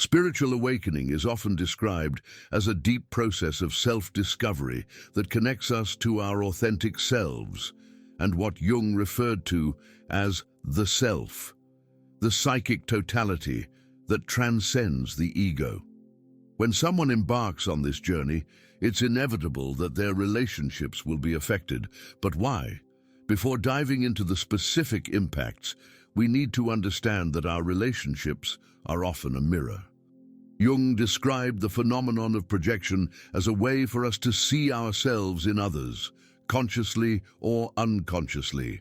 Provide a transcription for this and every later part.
Spiritual awakening is often described as a deep process of self-discovery that connects us to our authentic selves and what Jung referred to as the self, the psychic totality that transcends the ego. When someone embarks on this journey, it's inevitable that their relationships will be affected. But why? Before diving into the specific impacts, we need to understand that our relationships are often a mirror. Jung described the phenomenon of projection as a way for us to see ourselves in others, consciously or unconsciously.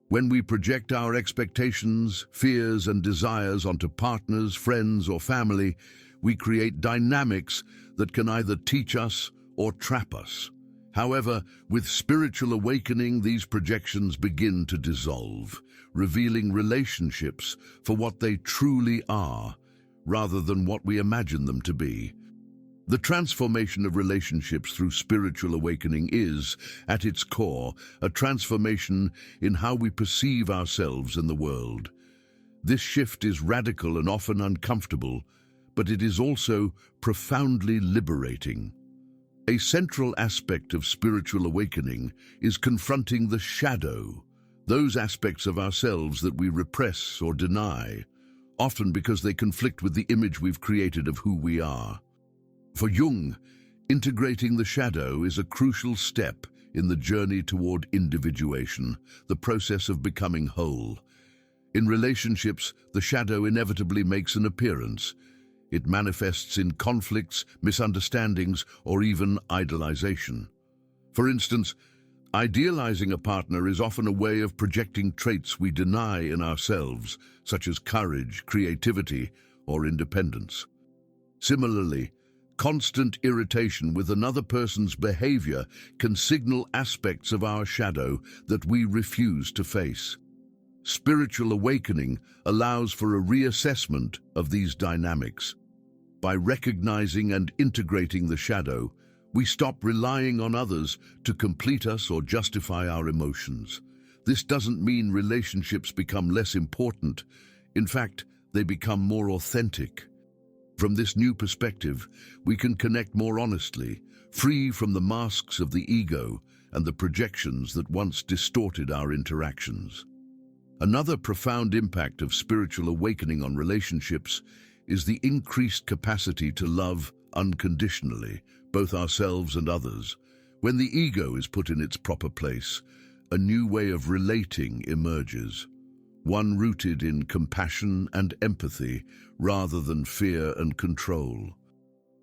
When we project our expectations, fears, and desires onto partners, friends, or family, we create dynamics that can either teach us or trap us. However, with spiritual awakening, these projections begin to dissolve, revealing relationships for what they truly are, rather than what we imagine them to be. The transformation of relationships through spiritual awakening is, at its core, a transformation in how we perceive ourselves in the world. This shift is radical and often uncomfortable, but it is also profoundly liberating. A central aspect of spiritual awakening is confronting the shadow, those aspects of ourselves that we repress or deny, often because they conflict with the image we've created of who we are. For Jung, integrating the shadow is a crucial step in the journey toward individuation, the process of becoming whole. In relationships, the shadow inevitably makes an appearance. It manifests in conflicts, misunderstandings, or even idolization. For instance, idealizing a partner is often a way of projecting traits we deny in ourselves, such as courage, creativity, or independence. Similarly, constant irritation with another person's behavior can signal aspects of our shadow that we refuse to face. Spiritual awakening allows for a reassessment of these dynamics. By recognizing and integrating the shadow, we stop relying on others to complete us or justify our emotions. This doesn't mean relationships become less important. In fact, they become more authentic. From this new perspective, we can connect more honestly, free from the masks of the ego and the projections that once distorted our interactions. Another profound impact of spiritual awakening on relationships is the increased capacity to love unconditionally, both ourselves and others. When the ego is put in its proper place, a new way of relating emerges, one rooted in compassion and empathy rather than fear and control.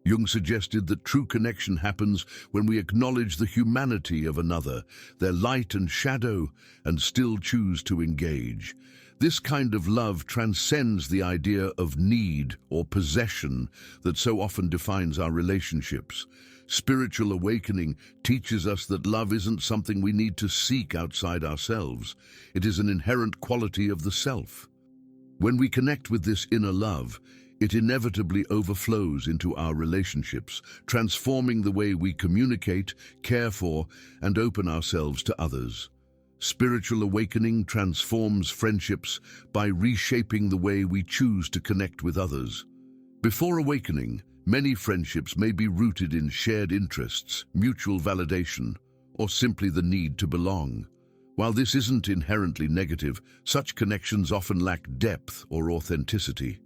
Jung suggested that true connection happens when we acknowledge the humanity of another, their light and shadow, and still choose to engage. This kind of love transcends the idea of need or possession that so often defines our relationships. Spiritual awakening teaches us that love isn't something we need to seek outside ourselves. It is an inherent quality of the self. When we connect with this inner love, it inevitably overflows into our relationships, transforming the way we communicate, care for, and open ourselves to others. Spiritual awakening transforms friendships by reshaping the way we choose to connect with others. Before awakening, many friendships may be rooted in shared interests, mutual validation, or simply the need to belong. While this isn't inherently negative, such connections often lack depth or authenticity.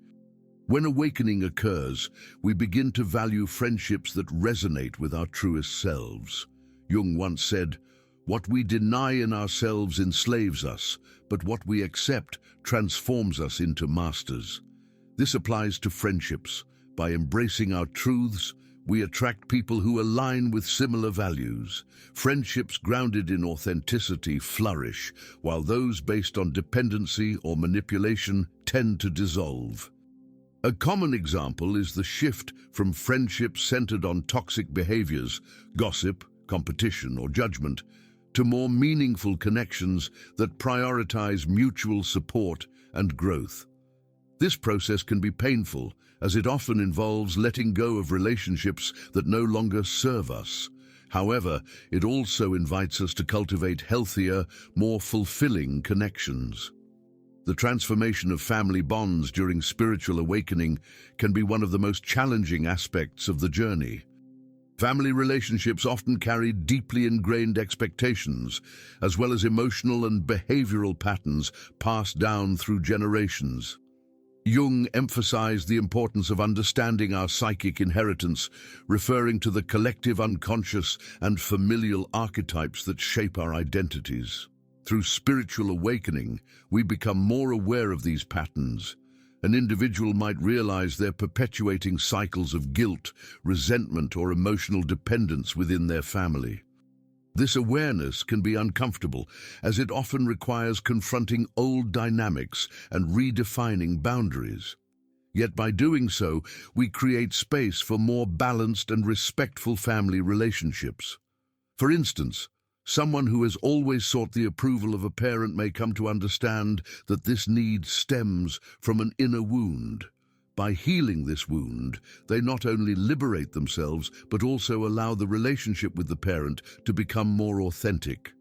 When awakening occurs, we begin to value friendships that resonate with our truest selves. Jung once said, "What we deny in ourselves enslaves us, but what we accept transforms us into masters." This applies to friendships. By embracing our truths, we attract people who align with similar values. Friendships grounded in authenticity flourish, while those based on dependency or manipulation tend to dissolve. A common example is the shift from friendships centered on toxic behaviors, gossip, competition, or judgment, to more meaningful connections that prioritize mutual support and growth. This process can be painful, as it often involves letting go of relationships that no longer serve us. However, it also invites us to cultivate healthier, more fulfilling connections. The transformation of family bonds during spiritual awakening can be one of the most challenging aspects of the journey. Family relationships often carry deeply ingrained expectations, as well as emotional and behavioral patterns passed down through generations. Jung emphasized the importance of understanding our psychic inheritance, referring to the collective unconscious and familial archetypes that shape our identities. Through spiritual awakening, we become more aware of these patterns. An individual might realize they're perpetuating cycles of guilt, resentment, or emotional dependence within their family. This awareness can be uncomfortable, as it often requires confronting old dynamics and redefining boundaries. Yet by doing so, we create space for more balanced and respectful family relationships. For instance, someone who has always sought the approval of a parent may come to understand that this need stems from an inner wound. By healing this wound, they not only liberate themselves, but also allow the relationship with the parent to become more authentic.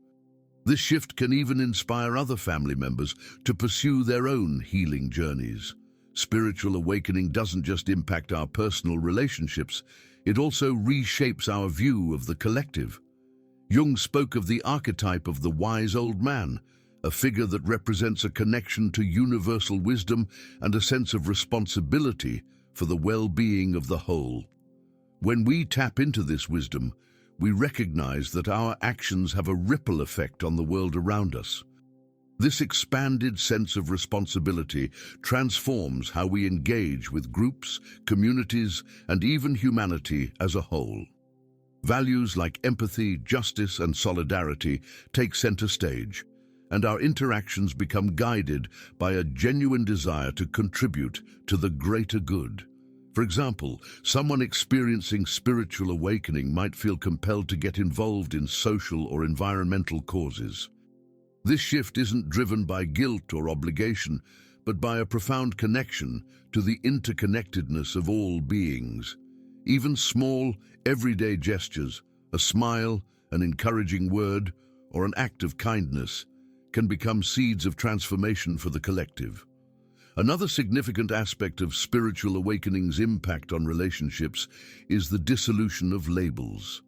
This shift can even inspire other family members to pursue their own healing journeys. Spiritual awakening doesn't just impact our personal relationships, it also reshapes our view of the collective. Jung spoke of the archetype of the wise old man, a figure that represents a connection to universal wisdom and a sense of responsibility for the well-being of the whole. When we tap into this wisdom, we recognize that our actions have a ripple effect on the world around us. This expanded sense of responsibility transforms how we engage with groups, communities, and even humanity as a whole. Values like empathy, justice, and solidarity take center stage, and our interactions become guided by a genuine desire to contribute to the greater good. For example, someone experiencing spiritual awakening might feel compelled to get involved in social or environmental causes. This shift isn't driven by guilt or obligation, but by a profound connection to the interconnectedness of all beings. Even small, everyday gestures, a smile, an encouraging word, or an act of kindness can become seeds of transformation for the collective. Another significant aspect of spiritual awakening's impact on relationships is the dissolution of labels.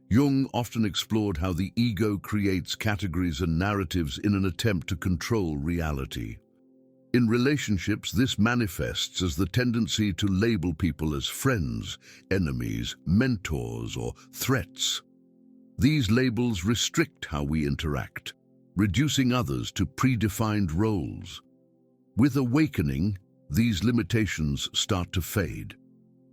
Jung often explored how the ego creates categories and narratives in an attempt to control reality. In relationships, this manifests as the tendency to label people as friends, enemies, mentors, or threats. These labels restrict how we interact, reducing others to predefined roles. With awakening, these limitations start to fade.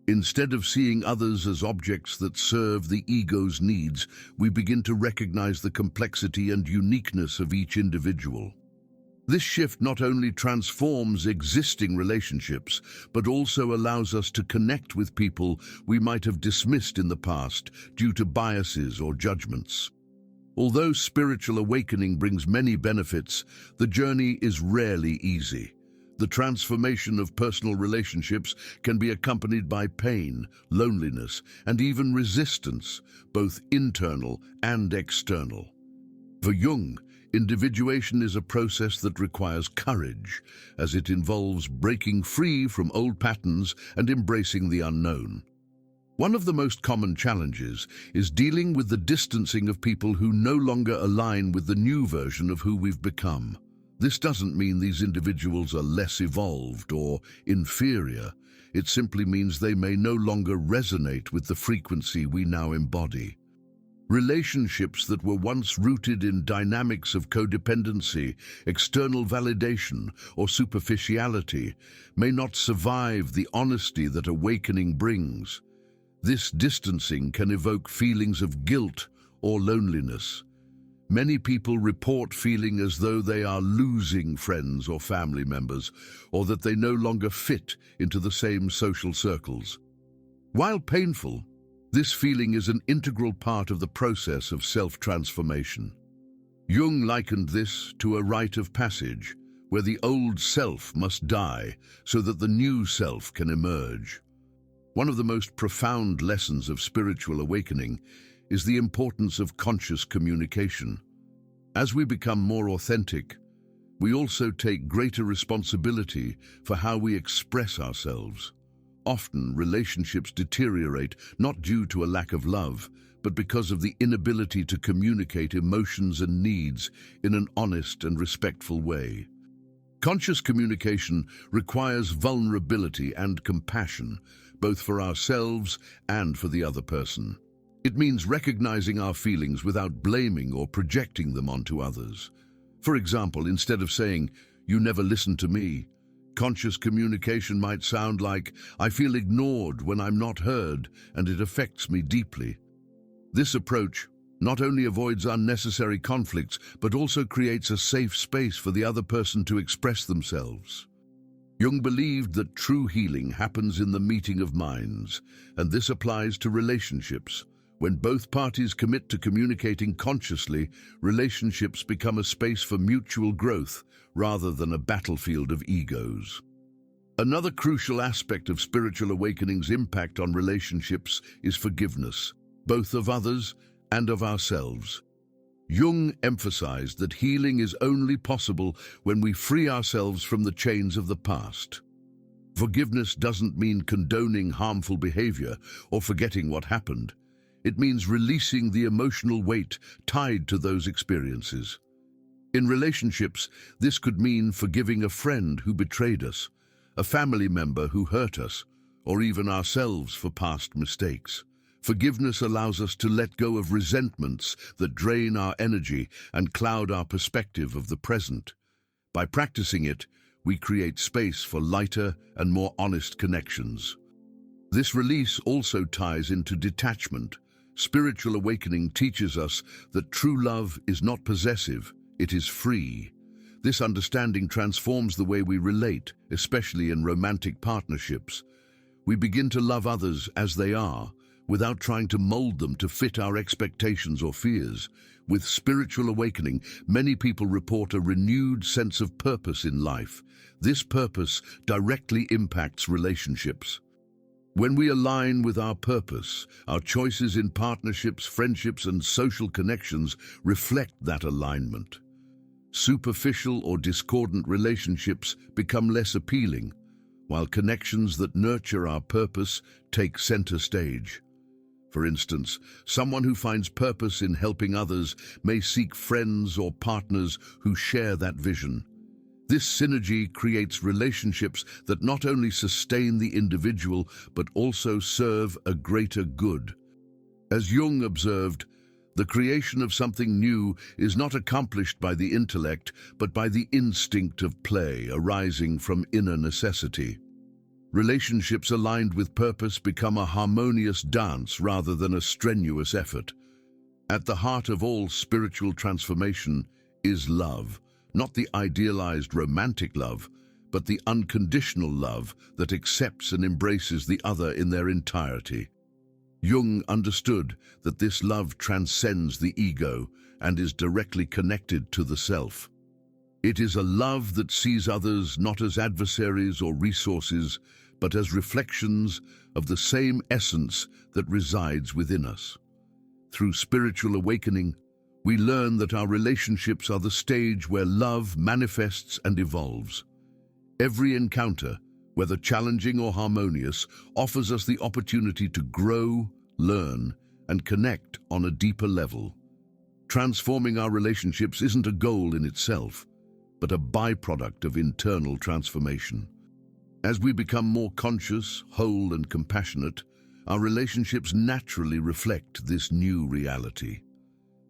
Instead of seeing others as objects that serve the ego's needs, we begin to recognize the complexity and uniqueness of each individual. This shift not only transforms existing relationships, but also allows us to connect with people we might have dismissed in the past due to biases or judgments. Although spiritual awakening brings many benefits, the journey is rarely easy. The transformation of personal relationships can be accompanied by pain, loneliness, and even resistance, both internal and external. For Jung, individuation is a process that requires courage, as it involves breaking free from old patterns and embracing the unknown. One of the most common challenges is dealing with the distancing of people who no longer align with the new version of who we've become. This doesn't mean these individuals are less evolved or inferior. It simply means they may no longer resonate with the frequency we now embody. Relationships that were once rooted in dynamics of codependency, external validation, or superficiality may not survive the honesty that awakening brings. This distancing can evoke feelings of guilt or loneliness. Many people report feeling as though they are losing friends or family members, or that they no longer fit into the same social circles. While painful, this feeling is an integral part of the process of self-transformation. Jung likened this to a rite of passage, where the old self must die so that the new self can emerge. One of the most profound lessons of spiritual awakening is the importance of conscious communication. As we become more authentic, We also take greater responsibility for how we express ourselves. Often, relationships deteriorate not due to a lack of love, but because of the inability to communicate emotions and needs in an honest and respectful way. Conscious communication requires vulnerability and compassion, both for ourselves and for the other person. It means recognizing our feelings without blaming or projecting them onto others. For example, instead of saying, "You never listen to me," conscious communication might sound like, "I feel ignored when I'm not heard, and it affects me deeply." This approach not only avoids unnecessary conflicts, but also creates a safe space for the other person to express themselves. Jung believed that true healing happens in the meeting of minds, and this applies to relationships. When both parties commit to communicating consciously, relationships become a space for mutual growth rather than a battlefield of egos. Another crucial aspect of spiritual awakening's impact on relationships is forgiveness, both of others and of ourselves. Jung emphasized that healing is only possible when we free ourselves from the chains of the past. Forgiveness doesn't mean condoning harmful behavior or forgetting what happened. It means releasing the emotional weight tied to those experiences. In relationships, this could mean forgiving a friend who betrayed us, a family member who hurt us, or even ourselves for past mistakes. Forgiveness allows us to let go of resentments that drain our energy and cloud our perspective of the present. By practicing it, we create space for lighter and more honest connections. This release also ties into detachment. Spiritual awakening teaches us that true love is not possessive, it is free. This understanding transforms the way we relate, especially in romantic partnerships. We begin to love others as they are, without trying to mold them to fit our expectations or fears. With spiritual awakening, many people report a renewed sense of purpose in life. This purpose directly impacts relationships. When we align with our purpose, our choices in partnerships, friendships, and social connections reflect that alignment. Superficial or discordant relationships become less appealing, while connections that nurture our purpose take center stage. For instance, someone who finds purpose in helping others may seek friends or partners who share that vision. This synergy creates relationships that not only sustain the individual, but also serve a greater good. As Jung observed, the creation of something new is not accomplished by the intellect, but by the instinct of play arising from inner necessity. Relationships aligned with purpose become a harmonious dance rather than a strenuous effort. At the heart of all spiritual transformation is love. Not the idealized romantic love, but the unconditional love that accepts and embraces the other in their entirety. Jung understood that this love transcends the ego and is directly connected to the self. It is a love that sees others not as adversaries or resources, but as reflections of the same essence that resides within us. Through spiritual awakening, we learn that our relationships are the stage where love manifests and evolves. Every encounter, whether challenging or harmonious, offers us the opportunity to grow, learn, and connect on a deeper level. Transforming our relationships isn't a goal in itself, but a byproduct of internal transformation. As we become more conscious, whole, and compassionate, our relationships naturally reflect this new reality.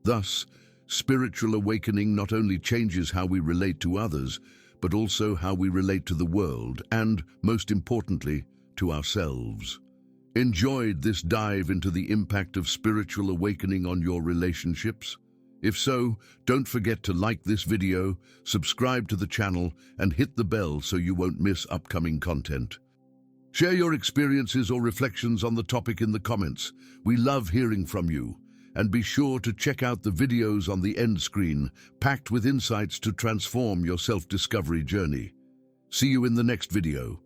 Thus, spiritual awakening not only changes how we relate to others, but also how we relate to the world and, most importantly, to ourselves. Enjoyed this dive into the impact of spiritual awakening on your relationships? If so, don't forget to like this video, subscribe to the channel, and hit the bell so you won't miss upcoming content. Share your experiences or reflections on the topic in the comments. We love hearing from you. And be sure to check out the videos on the end screen, packed with insights to transform your self-discovery journey. See you in the next video.